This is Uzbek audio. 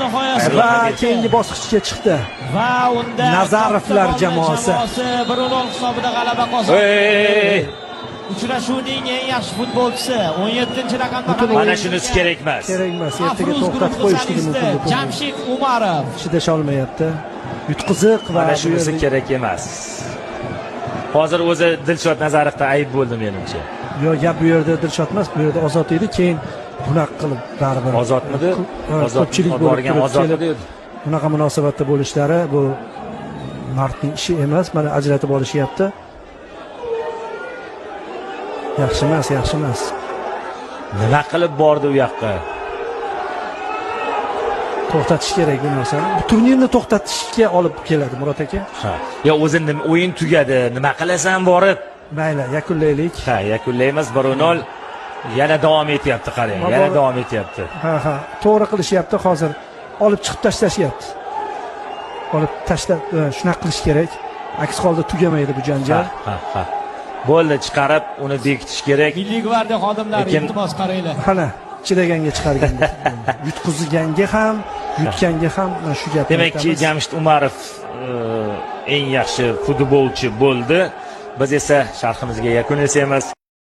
nihoyasida va keyingi bosqichga chiqdi. va unda Nazarovlar jamoasi 1-0 hisobida g'alaba qozondi. Uchrashuvning eng yaxshi futbolchisi 17-raqamda mana shunisi kerak emas. Kerak emas. Ertaga to'xtatib qo'yishligi mumkin. Jamshid Umarov chidasha olmayapti. Yutqiziq va mana shunisi kerak emas. Hozir o'zi Dilshod Nazarovda ayb bo'ldi menimcha. Yo, gap bu yerda Dilshod emas, bu yerda Ozod edi, keyin bunaqa qilib baribir. Ozodmidi? Ko'pchilik borgan Ozodmidi? Bunaqa munosabatda bo'lishlari bu mardning ishi emas. Mana ajratib olishyapti. Yaxshi emas, yaxshi emas. Nima qilib bordi u yoqqa? To'xtatish kerak bu narsani. Bu turnirni to'xtatishga olib keladi Murod aka. Ha. Yo, o'zi o'yin tugadi. Nima qilasan borib? Mayli, yakunlaylik. Ha, yakunlaymiz 1-0. Yana davom etyapti, qarang. Yana davom etyapti. Ha, to'g'ri qilishyapti hozir. Olib chiqib tashlashyapti. Olib tashlab, shunaqa qilish kerak. Aks holda tugamaydi bu janjal. Ha. Bo'ldi, chiqarib uni bekitish kerak. Milliy gvardiya xodimlari iltimos qaranglar. Qani, chidaganga chiqarganda. Yutqizganga ham, yutganga ham shu gapni. Demakki, Jamshid Umarov eng yaxshi futbolchi bo'ldi. Biz esa sharhimizga yakun yasamaymiz.